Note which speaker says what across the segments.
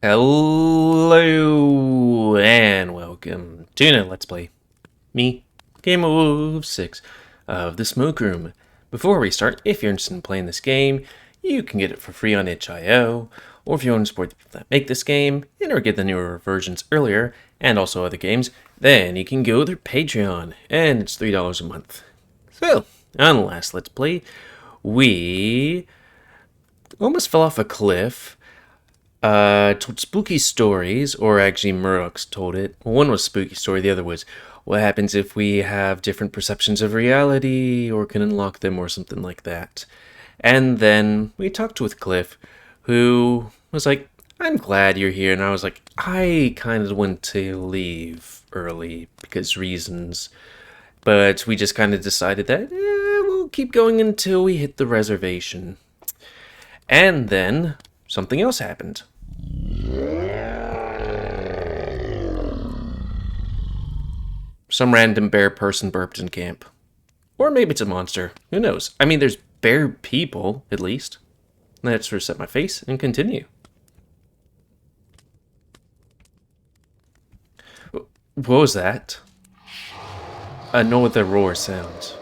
Speaker 1: Hello and welcome to another Let's Play. Me, GamerWolfSix of the Smoke Room. Before we start, if you're interested in playing this game, you can get it for free on itch.io, or if you want to support the people that make this game, and or get the newer versions earlier, and also other games, then you can go to their Patreon, and it's $3 a month. So, on the last Let's Play, we almost fell off a cliff. Told spooky stories, or actually Murdoch's told it. One was spooky story, the other was what happens if we have different perceptions of reality, or can unlock them, or something like that. And then we talked with Cliff, who was like, I'm glad you're here, and I was like, I kind of want to leave early, because reasons. But we just kind of decided that we'll keep going until we hit the reservation. And then something else happened. Some random bear person burped in camp. Or maybe it's a monster. Who knows? I mean, there's bear people, at least. Let's reset my face and continue. What was that? I know what the roar sounds.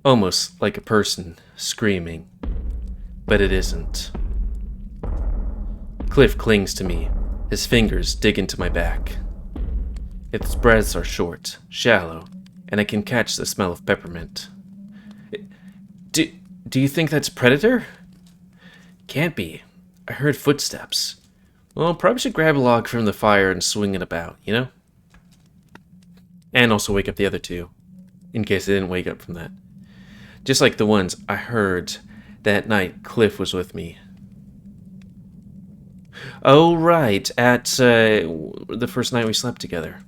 Speaker 1: Almost like a person screaming. But it isn't. Cliff clings to me. His fingers dig into my back. Its breaths are short, shallow, and I can catch the smell of peppermint. Do you think that's Predator? Can't be. I heard footsteps. Well, probably should grab a log from the fire and swing it about, you know? And also wake up the other two, in case they didn't wake up from that. Just like the ones I heard that night Cliff was with me. Oh, right, at the first night we slept together.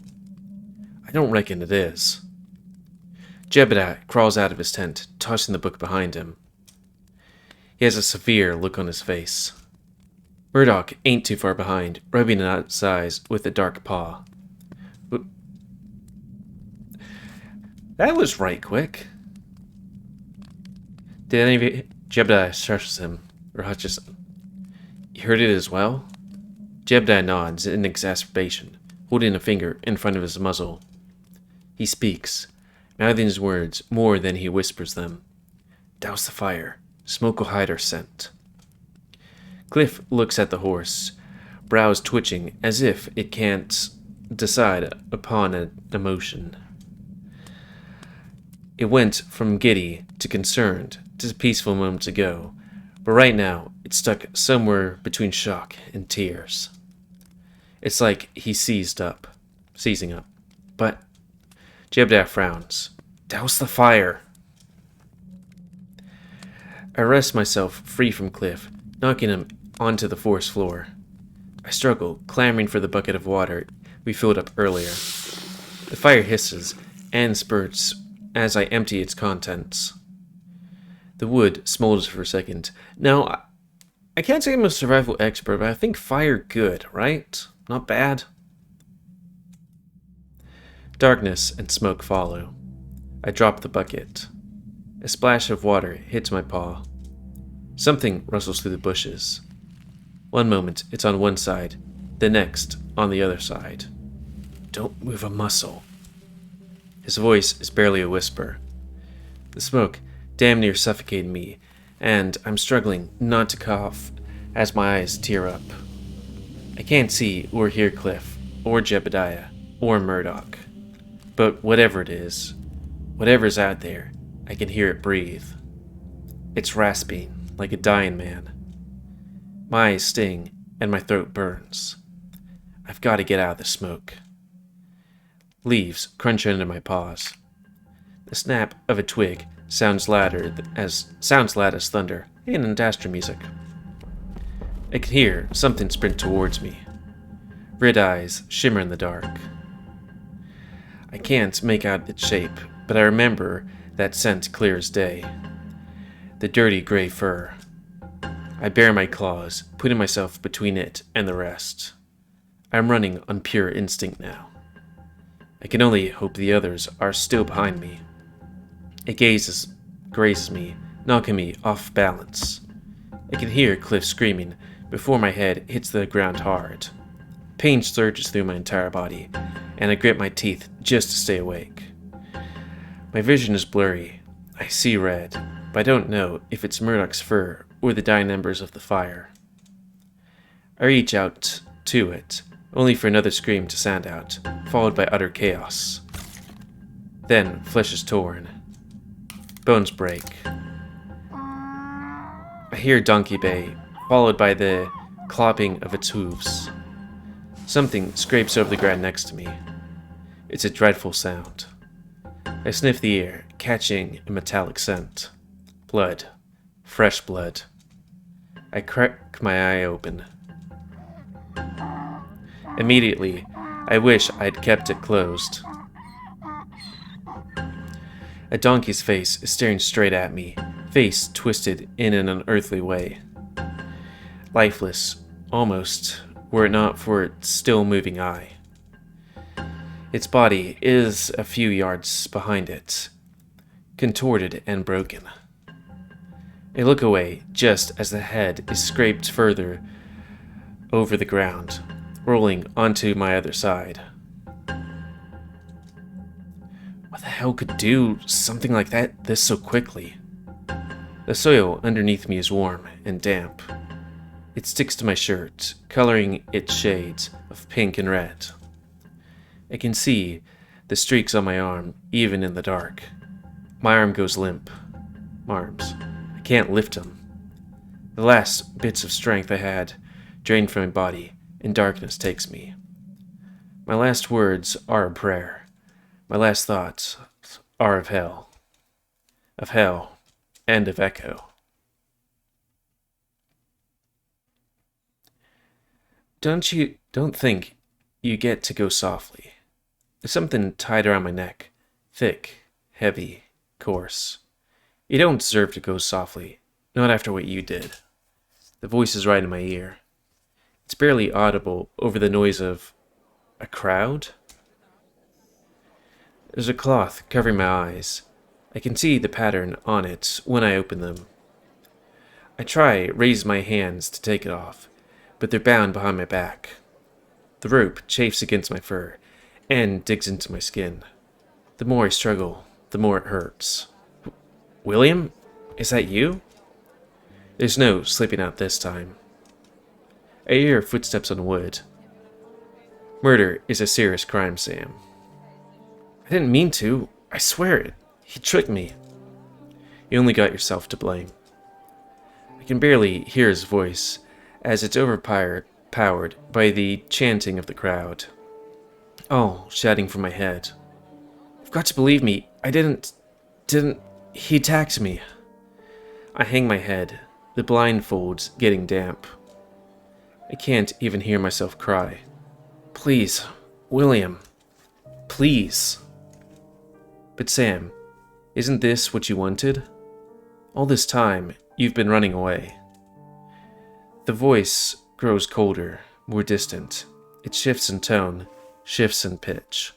Speaker 1: I don't reckon it is. Jebediah crawls out of his tent, tossing the book behind him. He has a severe look on his face. Murdoch ain't too far behind, rubbing his eyes with a dark paw. That was right quick. Did any of you... Jebediah shushes him, or hushes him. You heard it as well? Jebediah nods in exacerbation, holding a finger in front of his muzzle. He speaks, mouthing his words more than he whispers them. Douse the fire. Smoke will hide our scent. Cliff looks at the horse, brows twitching as if it can't decide upon an emotion. It went from giddy to concerned to peaceful moments ago, but right now it's stuck somewhere between shock and tears. It's like he's seizing up. But Jebediah frowns. Douse the fire. I wrest myself free from Cliff, knocking him onto the forest floor. I struggle, clamoring for the bucket of water we filled up earlier. The fire hisses and spurts as I empty its contents. The wood smolders for a second. Now, I can't say I'm a survival expert, but I think fire good, right? Not bad. Darkness and smoke follow. I drop the bucket. A splash of water hits my paw. Something rustles through the bushes. One moment it's on one side, the next on the other side. Don't move a muscle. His voice is barely a whisper. The smoke damn near suffocated me, and I'm struggling not to cough as my eyes tear up. I can't see or hear Cliff, or Jebediah, or Murdoch. But whatever it is, whatever's out there, I can hear it breathe. It's rasping, like a dying man. My eyes sting, and my throat burns. I've got to get out of the smoke. Leaves crunch under my paws. The snap of a twig sounds loud as thunder and industrial music. I can hear something sprint towards me. Red eyes shimmer in the dark. I can't make out its shape, but I remember that scent clear as day. The dirty gray fur. I bare my claws, putting myself between it and the rest. I'm running on pure instinct now. I can only hope the others are still behind me. It grazes me, knocking me off balance. I can hear Cliff screaming, before my head hits the ground hard. Pain surges through my entire body, and I grit my teeth just to stay awake. My vision is blurry. I see red, but I don't know if it's Murdoch's fur or the dying embers of the fire. I reach out to it, only for another scream to sound out, followed by utter chaos. Then, flesh is torn. Bones break. I hear donkey bay, followed by the clopping of its hooves. Something scrapes over the ground next to me. It's a dreadful sound. I sniff the air, catching a metallic scent. Blood. Fresh blood. I crack my eye open. Immediately, I wish I'd kept it closed. A donkey's face is staring straight at me, face twisted in an unearthly way. Lifeless, almost, were it not for its still moving eye. Its body is a few yards behind it, contorted and broken. I look away just as the head is scraped further over the ground, rolling onto my other side. What the hell could do something like this so quickly? The soil underneath me is warm and damp. It sticks to my shirt, coloring its shades of pink and red. I can see the streaks on my arm, even in the dark. My arm goes limp. Arms. I can't lift them. The last bits of strength I had drained from my body, and darkness takes me. My last words are a prayer. My last thoughts are of hell. Of hell and of Echo. Don't think you get to go softly. There's something tied around my neck. Thick, heavy, coarse. You don't deserve to go softly. Not after what you did. The voice is right in my ear. It's barely audible over the noise of a crowd. There's a cloth covering my eyes. I can see the pattern on it when I open them. I raise my hands to take it off, but they're bound behind my back. The rope chafes against my fur and digs into my skin. The more I struggle, the more it hurts. William? Is that you? There's no slipping out this time. I hear footsteps on wood. Murder is a serious crime, Sam. I didn't mean to. I swear it. He tricked me. You only got yourself to blame. I can barely hear his voice, as it's overpowered by the chanting of the crowd. All shouting from my head. You've got to believe me. I didn't... He attacked me. I hang my head, the blindfolds getting damp. I can't even hear myself cry. Please, William. Please. But Sam, isn't this what you wanted? All this time, you've been running away. The voice grows colder, more distant. It shifts in tone, shifts in pitch.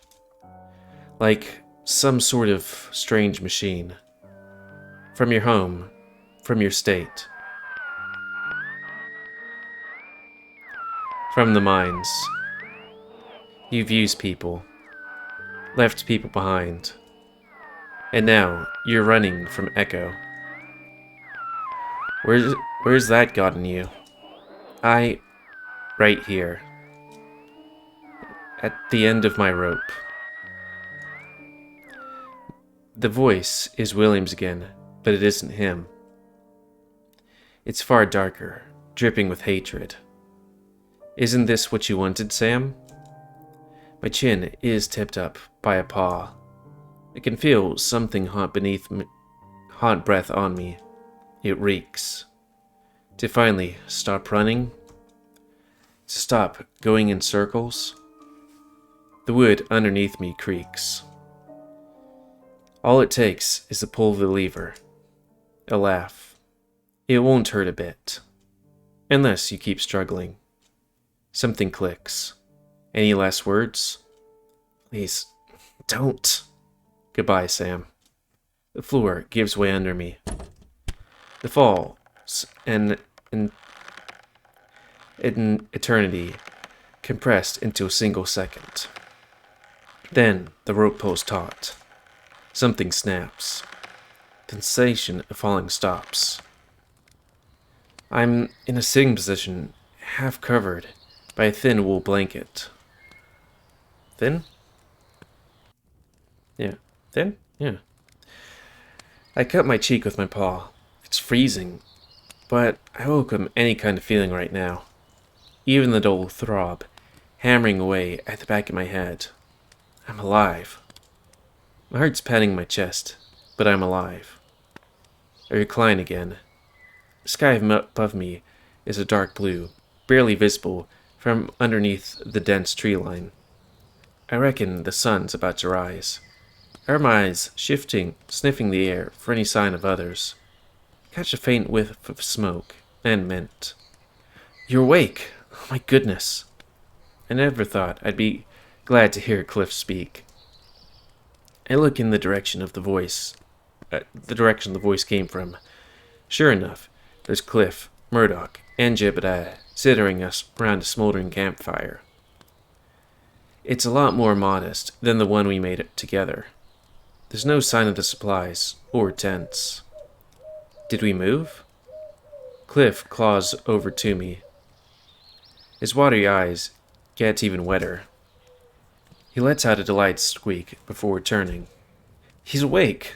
Speaker 1: Like some sort of strange machine. From your home, from your state. From the mines. You've used people. Left people behind. And now, you're running from Echo. Where's that gotten you? Right here. At the end of my rope. The voice is William's again, but it isn't him. It's far darker, dripping with hatred. Isn't this what you wanted, Sam? My chin is tipped up by a paw. I can feel something hot beneath me, hot breath on me. It reeks. To finally stop running. To stop going in circles. The wood underneath me creaks. All it takes is the pull of the lever. A laugh. It won't hurt a bit. Unless you keep struggling. Something clicks. Any last words? Please, don't. Goodbye, Sam. The floor gives way under me. The falls and An eternity compressed into a single second. Then the rope pulls taut. Something snaps. The sensation of falling stops. I'm in a sitting position, half covered by a thin wool blanket. Thin? Yeah. Thin? Yeah. I cut my cheek with my paw. It's freezing, but I welcome any kind of feeling right now. Even the dull throb, hammering away at the back of my head. I'm alive. My heart's pounding my chest, but I'm alive. I recline again. The sky above me is a dark blue, barely visible from underneath the dense tree line. I reckon the sun's about to rise. I hear my eyes shifting, sniffing the air for any sign of others. Catch a faint whiff of smoke and mint. You're awake! Oh my goodness! I never thought I'd be glad to hear Cliff speak. I look in the direction of the voice came from. Sure enough, there's Cliff, Murdoch, and Jebediah sitting us around a smoldering campfire. It's a lot more modest than the one we made it together. There's no sign of the supplies or tents. Did we move? Cliff claws over to me. His watery eyes get even wetter. He lets out a delighted squeak before turning. He's awake!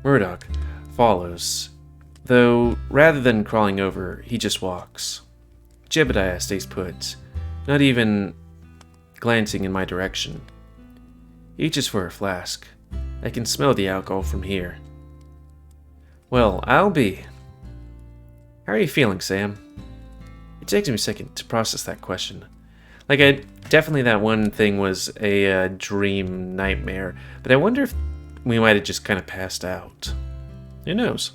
Speaker 1: Murdoch follows, though rather than crawling over, he just walks. Jebediah stays put, not even glancing in my direction. He reaches for a flask. I can smell the alcohol from here. Well, I'll be. How are you feeling, Sam? It takes me a second to process that question. Definitely that one thing was a dream nightmare, but I wonder if we might have just kind of passed out. Who knows?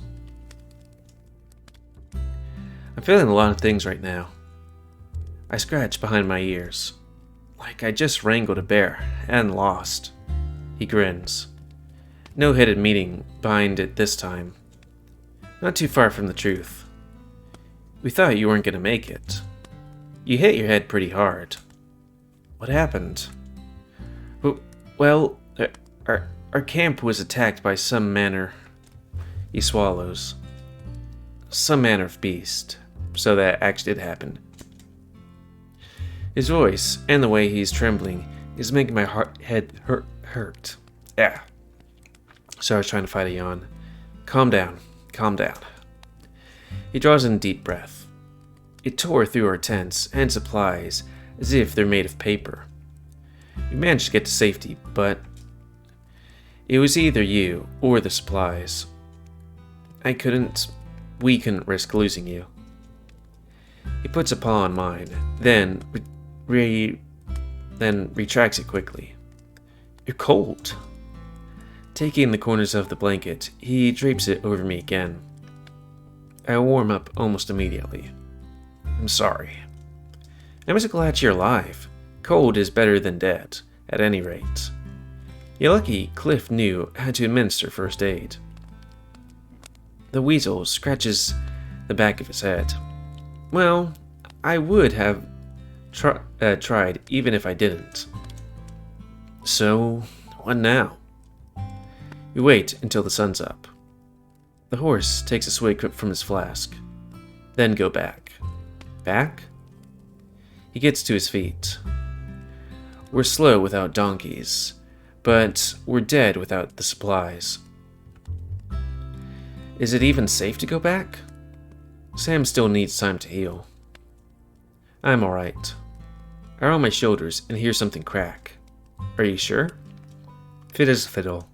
Speaker 1: I'm feeling a lot of things right now. I scratch behind my ears, like I just wrangled a bear and lost. He grins. No hidden meaning behind it this time. Not too far from the truth. We thought you weren't going to make it. You hit your head pretty hard. What happened? Well, our camp was attacked by some manner. He swallows. Some manner of beast. So that actually did happen. His voice and the way he's trembling is making my head hurt. Yeah. So I was trying to fight a yawn. Calm down. Calm down. He draws in a deep breath. It tore through our tents and supplies as if they're made of paper. We managed to get to safety, but it was either you or the supplies. We couldn't risk losing you. He puts a paw on mine, then retracts it quickly. You're cold. Taking the corners of the blanket, he drapes it over me again. I warm up almost immediately. I'm sorry. I'm just glad you're alive. Cold is better than dead, at any rate. You're lucky Cliff knew how to administer first aid. The weasel scratches the back of his head. Well, I would have tried even if I didn't. So, what now? We wait until the sun's up. The horse takes a swig from his flask, then go back. Back? He gets to his feet. We're slow without donkeys, but we're dead without the supplies. Is it even safe to go back? Sam still needs time to heal. I'm alright. I roll my shoulders and hear something crack. Are you sure? Fit as a fiddle.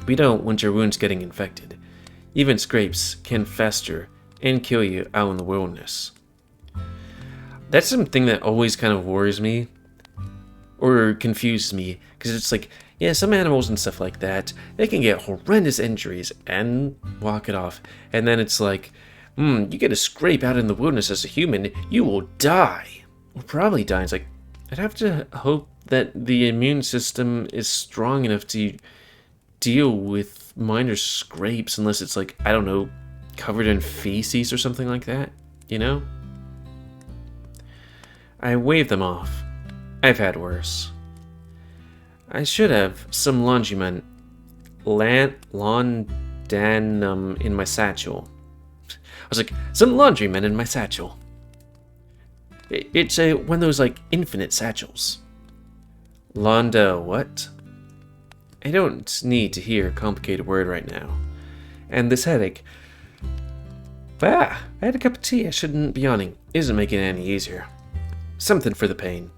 Speaker 1: We don't want your wounds getting infected. Even scrapes can fester and kill you out in the wilderness. That's something that always kind of worries me or confuses me, because it's like, yeah, some animals and stuff like that, they can get horrendous injuries and walk it off. And then it's like, you get a scrape out in the wilderness as a human, you will die. Or probably die. It's like, I'd have to hope that the immune system is strong enough to deal with minor scrapes, unless it's like, I don't know, covered in feces or something like that, you know? I waved them off. I've had worse. I should have some laundryman lawndanum in my satchel. I was like, some laundrymen in my satchel. It's one of those, like, infinite satchels. Londa what? I don't need to hear a complicated word right now. And this headache... I had a cup of tea. I shouldn't be yawning. Isn't making it any easier. Something for the pain.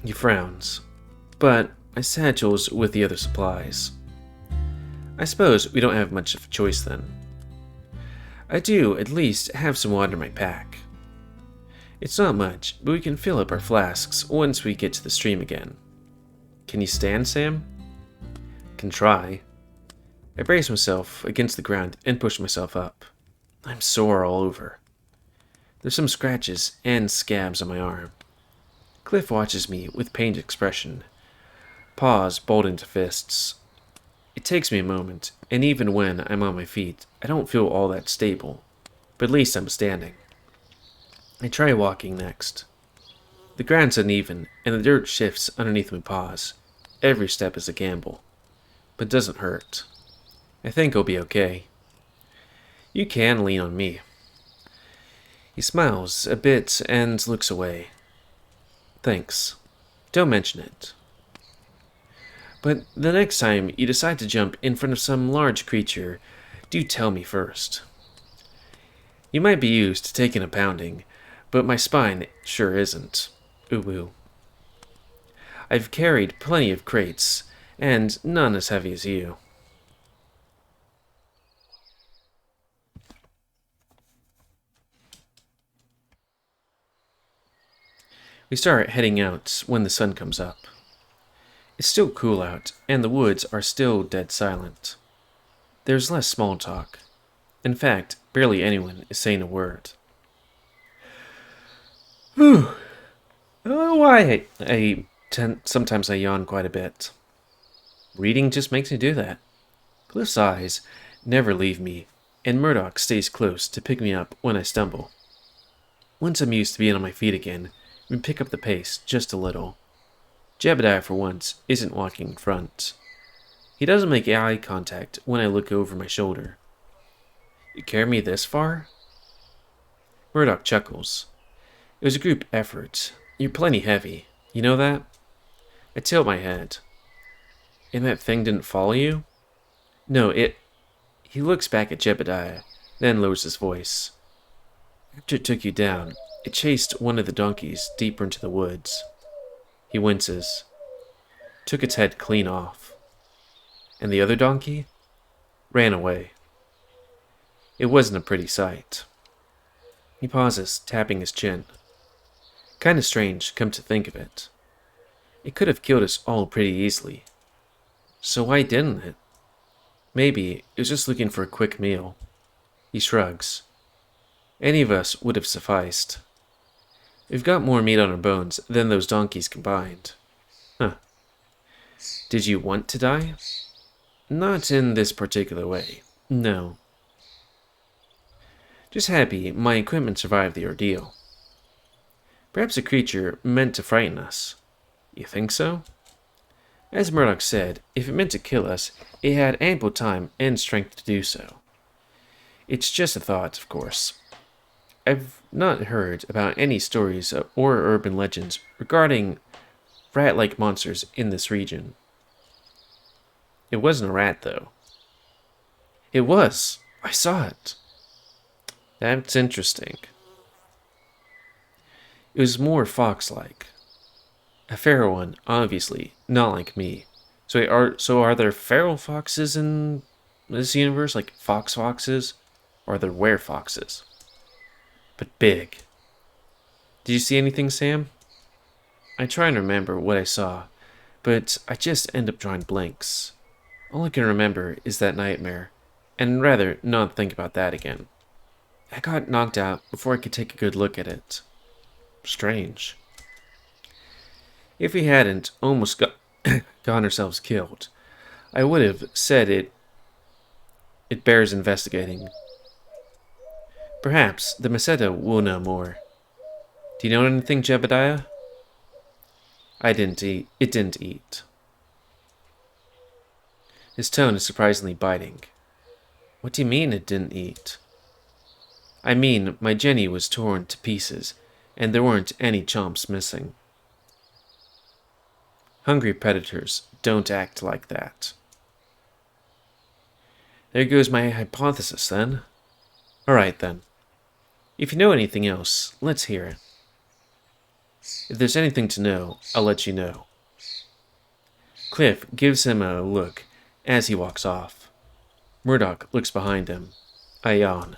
Speaker 1: He frowns. But my satchel's with the other supplies. I suppose we don't have much of a choice then. I do at least have some water in my pack. It's not much, but we can fill up our flasks once we get to the stream again. Can you stand, Sam? Can try. I brace myself against the ground and push myself up. I'm sore all over. There's some scratches and scabs on my arm. Cliff watches me with pained expression, paws balled into fists. It takes me a moment, and even when I'm on my feet, I don't feel all that stable, but at least I'm standing. I try walking next. The ground's uneven, and the dirt shifts underneath my paws. Every step is a gamble, but it doesn't hurt. I think I'll be okay. You can lean on me. He smiles a bit and looks away. Thanks. Don't mention it. But the next time you decide to jump in front of some large creature, do tell me first. You might be used to taking a pounding, but my spine sure isn't. Ooh. I've carried plenty of crates, and none as heavy as you. We start heading out when the sun comes up. It's still cool out, and the woods are still dead silent. There's less small talk. In fact, barely anyone is saying a word. Whew. I don't know why sometimes I yawn quite a bit. Reading just makes me do that. Cliff's eyes never leave me, and Murdoch stays close to pick me up when I stumble. Once I'm used to being on my feet again, we pick up the pace just a little. Jebediah, for once, isn't walking in front. He doesn't make eye contact when I look over my shoulder. You carry me this far? Murdoch chuckles. It was a group effort. You're plenty heavy. You know that? I tilt my head. And that thing didn't follow you? No, it... He looks back at Jebediah, then lowers his voice. After it took you down, it chased one of the donkeys deeper into the woods. He winces. Took its head clean off. And the other donkey? Ran away. It wasn't a pretty sight. He pauses, tapping his chin. Kinda strange, come to think of it. It could have killed us all pretty easily. So why didn't it? Maybe it was just looking for a quick meal. He shrugs. Any of us would have sufficed. We've got more meat on our bones than those donkeys combined. Huh. Did you want to die? Not in this particular way. No. Just happy my equipment survived the ordeal. Perhaps a creature meant to frighten us. You think so? As Murdoch said, if it meant to kill us, it had ample time and strength to do so. It's just a thought, of course. I've not heard about any stories or urban legends regarding rat-like monsters in this region. It wasn't a rat, though. It was. I saw it. That's interesting. It was more fox-like. A feral one, obviously, not like me. So are there feral foxes in this universe, like foxes? Or are there were-foxes? But big. Did you see anything, Sam? I try and remember what I saw, but I just end up drawing blanks. All I can remember is that nightmare, and rather not think about that again. I got knocked out before I could take a good look at it. Strange. If we hadn't almost gotten ourselves killed, I would have said it bears investigating. Perhaps the Meseta will know more. Do you know anything, Jebediah? I didn't eat. It didn't eat. His tone is surprisingly biting. What do you mean it didn't eat? I mean, my Jenny was torn to pieces, and there weren't any chomps missing. Hungry predators don't act like that. There goes my hypothesis, then. Alright, then. If you know anything else, let's hear it. If there's anything to know, I'll let you know. Cliff gives him a look as he walks off. Murdoch looks behind him. I yawn.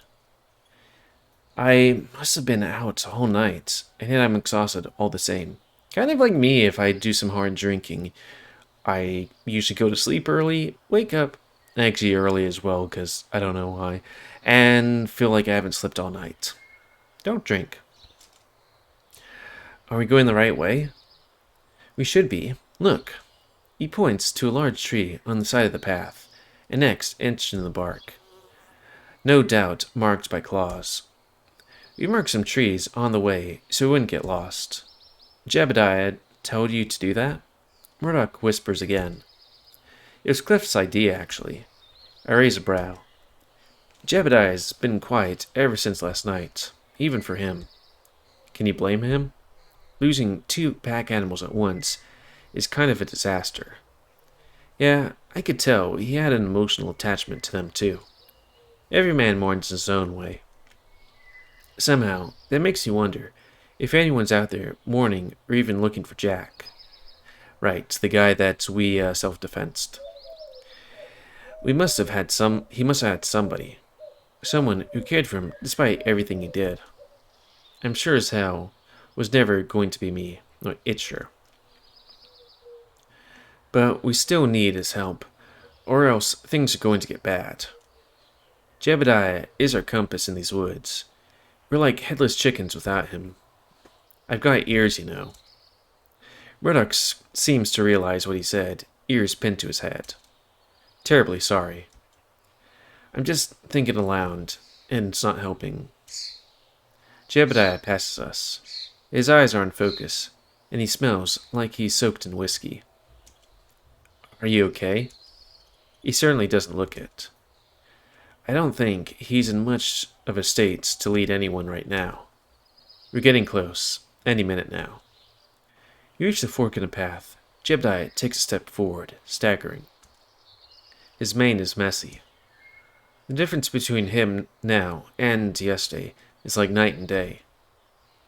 Speaker 1: I must have been out all night, and yet I'm exhausted all the same. Kind of like me if I do some hard drinking. I usually go to sleep early, wake up, actually early as well, because I don't know why, and feel like I haven't slept all night. Don't drink. Are we going the right way? We should be. Look. He points to a large tree on the side of the path, and next etched in the bark. No doubt marked by claws. We marked some trees on the way so we wouldn't get lost. Jebediah told you to do that? Murdoch whispers again. It was Cliff's idea, actually. I raise a brow. Jebediah's been quiet ever since last night, even for him. Can you blame him? Losing 2 pack animals at once is kind of a disaster. Yeah, I could tell he had an emotional attachment to them too. Every man mourns his own way. Somehow, that makes you wonder if anyone's out there mourning or even looking for Jack. Right, the guy that we self-defensed. He must have had somebody. Someone who cared for him despite everything he did. I'm sure as hell was never going to be me. No, it's sure. But we still need his help, or else things are going to get bad. Jebediah is our compass in these woods. We're like headless chickens without him. I've got ears, you know. Murdoch seems to realize what he said, ears pinned to his head. Terribly sorry. I'm just thinking aloud, and it's not helping. Jebediah passes us. His eyes are on focus, and he smells like he's soaked in whiskey. Are you okay? He certainly doesn't look it. I don't think he's in much of a state to lead anyone right now. We're getting close, any minute now. You reach the fork in a path. Jebediah takes a step forward, staggering. His mane is messy. The difference between him now and yesterday is like night and day.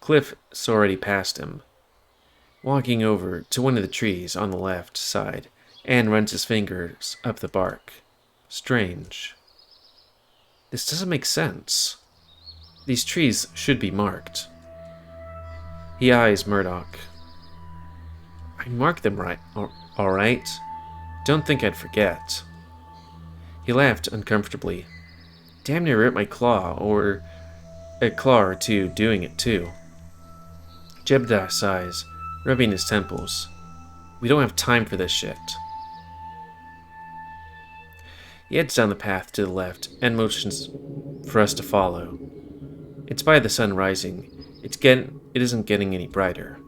Speaker 1: Cliff's already passed him, walking over to one of the trees on the left side, and runs his fingers up the bark. Strange. This doesn't make sense. These trees should be marked. He eyes Murdoch. I marked them right, all right? Don't think I'd forget. He laughed uncomfortably. Damn near ripped my claw, or a claw or two doing it too. Jebediah sighs, rubbing his temples. We don't have time for this shit. He heads down the path to the left and motions for us to follow. It's by the sun rising. It isn't getting any brighter.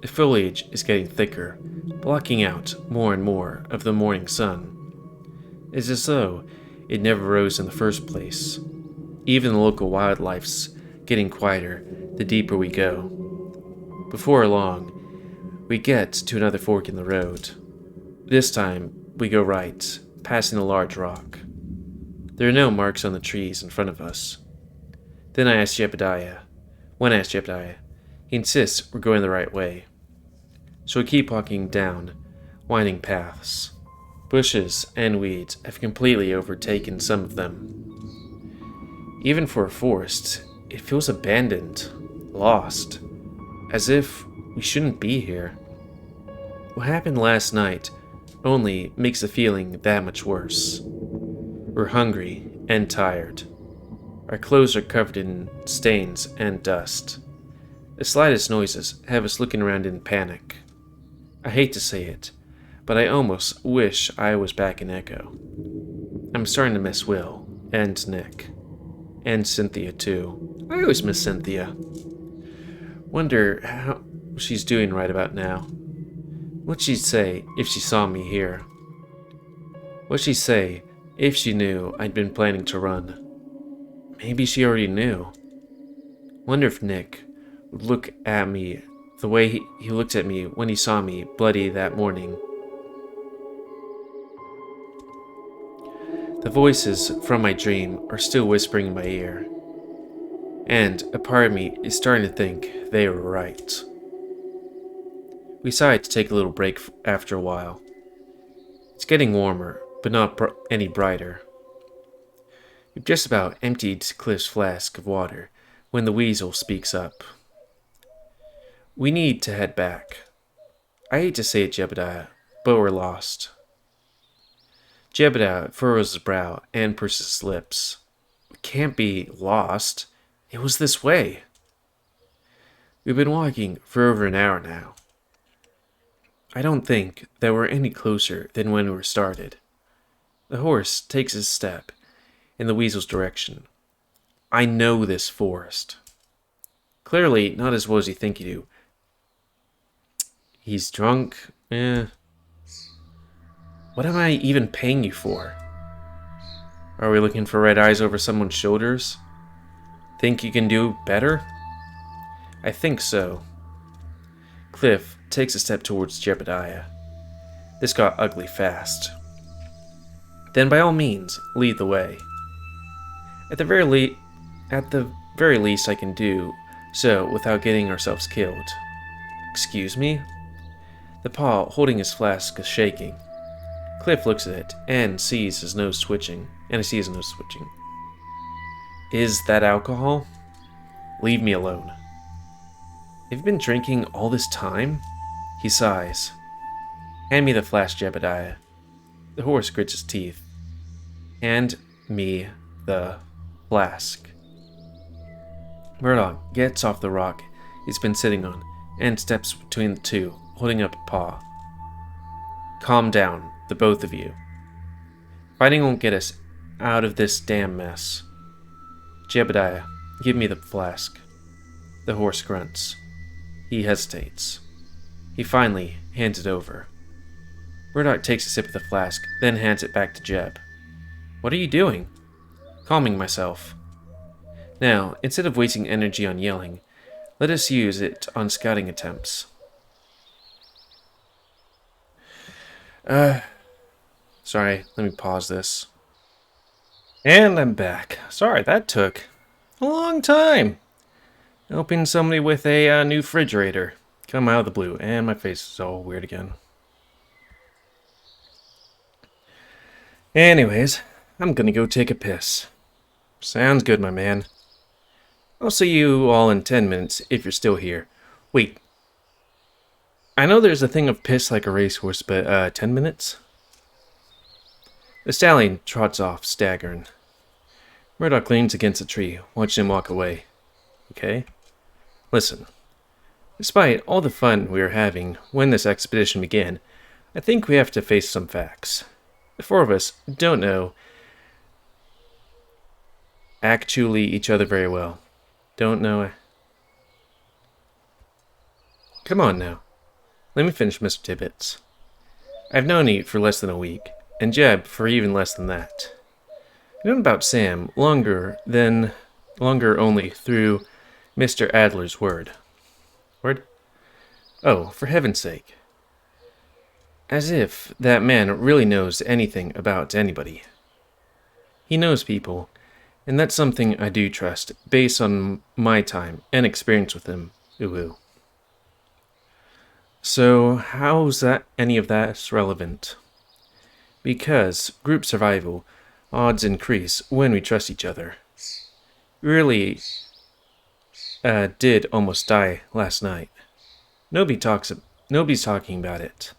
Speaker 1: The foliage is getting thicker, blocking out more and more of the morning sun. It's as though it never rose in the first place. Even the local wildlife's getting quieter the deeper we go. Before long, we get to another fork in the road. This time, we go right, passing a large rock. There are no marks on the trees in front of us. Then I ask Jebediah. When I ask Jebediah, he insists we're going the right way. So we keep walking down, winding paths. Bushes and weeds have completely overtaken some of them. Even for a forest, it feels abandoned, lost, as if we shouldn't be here. What happened last night only makes the feeling that much worse. We're hungry and tired. Our clothes are covered in stains and dust. The slightest noises have us looking around in panic. I hate to say it, but I almost wish I was back in Echo. I'm starting to miss Will, and Nick, and Cynthia too. I always miss Cynthia. Wonder how she's doing right about now. What'd she say if she saw me here? What'd she say if she knew I'd been planning to run? Maybe she already knew. Wonder if Nick would look at me the way he looked at me when he saw me bloody that morning. The voices from my dream are still whispering in my ear, and a part of me is starting to think they were right. We decided to take a little break after a while. It's getting warmer, but not any brighter. We've just about emptied Cliff's flask of water when the weasel speaks up. We need to head back. I hate to say it, Jebediah, but we're lost. Jebediah furrows his brow and purses his lips. We can't be lost. It was this way. We've been walking for over an hour now. I don't think that we're any closer than when we started. The horse takes his step in the weasel's direction. I know this forest. Clearly not as well as you think you do. He's drunk? What am I even paying you for? Are we looking for red eyes over someone's shoulders? Think you can do better? I think so. Cliff takes a step towards Jebediah. This got ugly fast. Then by all means, lead the way. At the very least I can do so without getting ourselves killed. Excuse me? The paw holding his flask is shaking. Cliff looks at it and sees his nose switching, Is that alcohol? Leave me alone. Have you been drinking all this time? He sighs. Hand me the flask, Jebediah. The horse grits his teeth. Hand me the flask. Murdoch gets off the rock he's been sitting on and steps between the two, holding up a paw. Calm down, the both of you. Fighting won't get us out of this damn mess. Jebediah, give me the flask. The horse grunts. He hesitates. He finally hands it over. Murdoch takes a sip of the flask, then hands it back to Jeb. What are you doing? Calming myself. Now, instead of wasting energy on yelling, let us use it on scouting attempts. Sorry, let me pause this. And I'm back. Sorry, that took a long time. Helping somebody with a new refrigerator come out of the blue, and my face is all weird again. Anyways, I'm gonna go take a piss. Sounds good, my man. I'll see you all in 10 minutes if you're still here. Wait. I know there's a thing of piss like a racehorse, but 10 minutes? The stallion trots off, staggering. Murdoch leans against a tree, watching him walk away. Okay? Listen. Despite all the fun we were having when this expedition began, I think we have to face some facts. The four of us don't know actually each other very well. Don't know. Come on now. Let me finish, Mr. Tibbets. I've known you for less than a week, and Jeb for even less than that. I've known about Sam longer only through Mr. Adler's word. Word? Oh, for heaven's sake. As if that man really knows anything about anybody. He knows people, and that's something I do trust, based on my time and experience with him. Ooh. So, how's that any of that relevant? Because group survival odds increase when we trust each other. We really did almost die last night. Nobody's talking about it.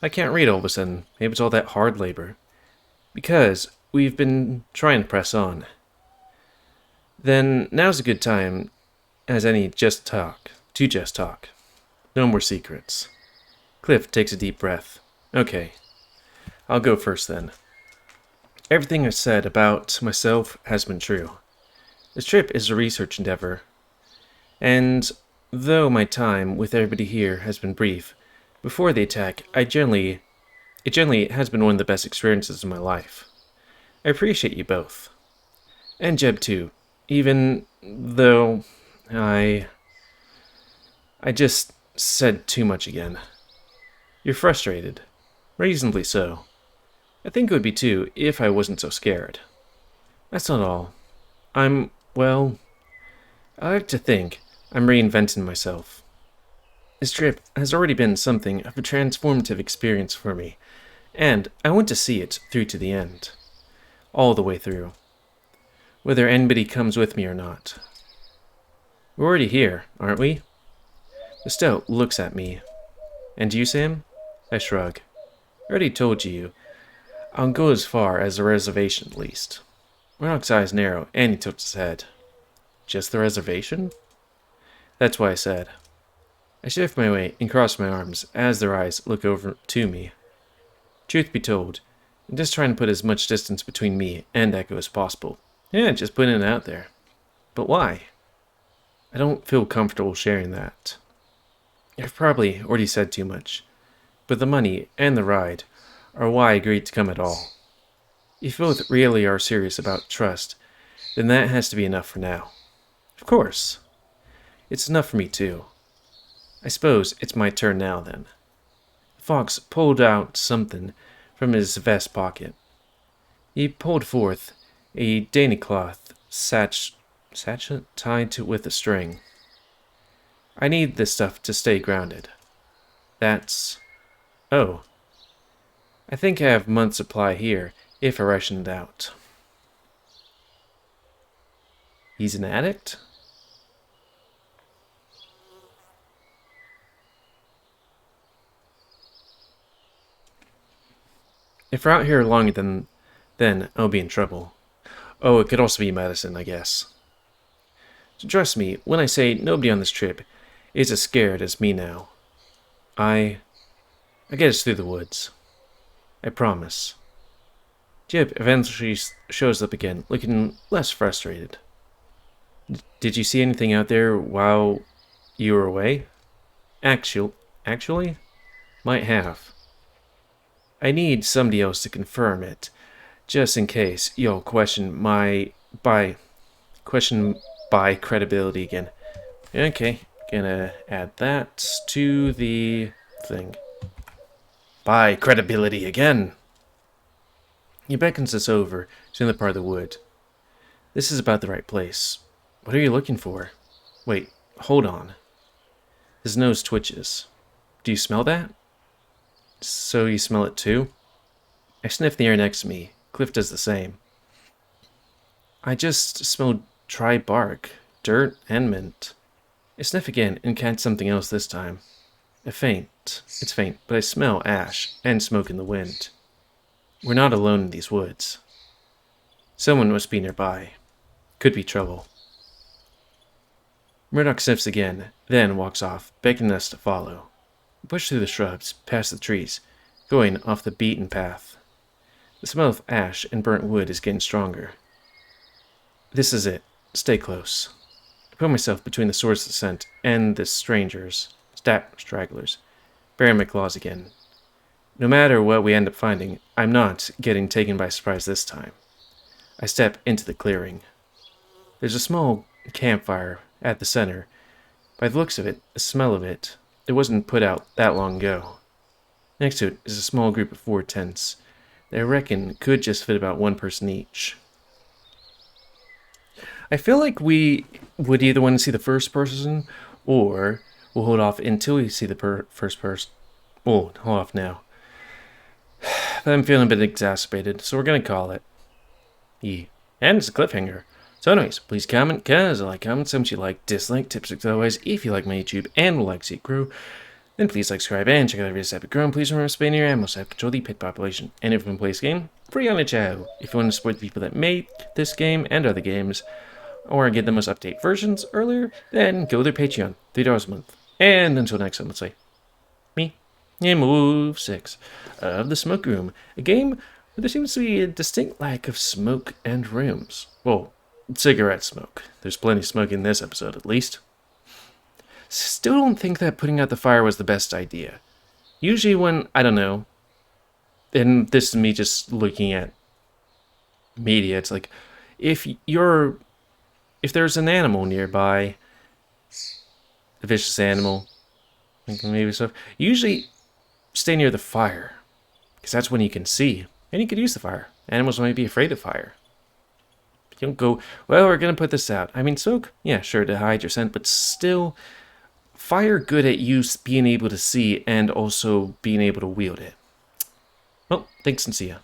Speaker 1: I can't read all of a sudden. Maybe it's all that hard labor. Because we've been trying to press on. Then now's a good time as any to just talk. No more secrets. Cliff takes a deep breath. Okay. I'll go first then. Everything I've said about myself has been true. This trip is a research endeavor, and Though my time with everybody here has been brief, before the attack, it generally has been one of the best experiences of my life. I appreciate you both. And Jeb too, even though I just said too much again. You're frustrated. Reasonably so. I think it would be too if I wasn't so scared. That's not all. Well, I like to think I'm reinventing myself. This trip has already been something of a transformative experience for me, and I want to see it through to the end. All the way through. Whether anybody comes with me or not. We're already here, aren't we? The stout looks at me. And you, Sam? I shrug. I already told you. I'll go as far as the reservation, at least. Murdoch's eyes narrow, and he tilts his head. Just the reservation? That's why I said. I shift my weight and cross my arms as their eyes look over to me. Truth be told, I'm just trying to put as much distance between me and Echo as possible. Yeah, just putting it out there. But why? I don't feel comfortable sharing that. I've probably already said too much, but the money and the ride are why I agreed to come at all. If you both really are serious about trust, then that has to be enough for now. Of course. It's enough for me too. I suppose it's my turn now then. The fox pulled out something from his vest pocket. He pulled forth a dainty cloth sachet tied with a string. I need this stuff to stay grounded. Oh. I think I have a month's supply here, if I ration it out. He's an addict? If we're out here longer then I'll be in trouble. Oh, it could also be medicine, I guess. So trust me when I say nobody on this trip is as scared as me now. I get us through the woods. I promise. Jib eventually shows up again, looking less frustrated. Did you see anything out there while you were away? Actually? Might have. I need somebody else to confirm it, just in case you'll question my credibility again. Okay, gonna add that to the thing. By credibility again. He beckons us over to the part of the wood. This is about the right place. What are you looking for? Wait, hold on. His nose twitches. Do you smell that? So you smell it too? I sniff the air next to me. Cliff does the same. I just smell dry bark, dirt, and mint. I sniff again and catch something else this time. It's faint, but I smell ash and smoke in the wind. We're not alone in these woods. Someone must be nearby. Could be trouble. Murdoch sniffs again, then walks off, beckoning us to follow. We push through the shrubs, past the trees, going off the beaten path. The smell of ash and burnt wood is getting stronger. This is it. Stay close. I put myself between the source of the scent and the stragglers, burying my claws again. No matter what we end up finding, I'm not getting taken by surprise this time. I step into the clearing. There's a small campfire at the center. By the looks of it, the smell of it, it wasn't put out that long ago. Next to it is a small group of 4 tents that I reckon could just fit about 1 person each. I feel like we would either want to see the first person, or we'll hold off until we see the first person. Hold off now. But I'm feeling a bit exacerbated, so we're going to call it. Yeah. And it's a cliffhanger. So anyways, please comment, cause I like comments, so much you like, dislike, tips, otherwise, if you like my YouTube and would like to see it grow, then please like, subscribe, and check out every episode grow, and please remember to spend your ammo so I have control the pet population. And if you want to play this game, free on the channel. If you want to support the people that made this game and other games, or get the most update versions earlier, then go to their Patreon, $3 a month. And until next time, let's say, me, GamerWolfSix of the Smoke Room, a game where there seems to be a distinct lack of smoke and rooms. Well, cigarette smoke. There's plenty of smoke in this episode, at least. Still don't think that putting out the fire was the best idea. Usually when, I don't know, and this is me just looking at media, it's like, if there's an animal nearby, a vicious animal, maybe stuff, usually stay near the fire, because that's when you can see, and you could use the fire. Animals might be afraid of fire. You don't go, well, we're going to put this out. I mean, smoke, yeah, sure, to hide your scent, but still, fire good at you being able to see and also being able to wield it. Well, thanks and see ya.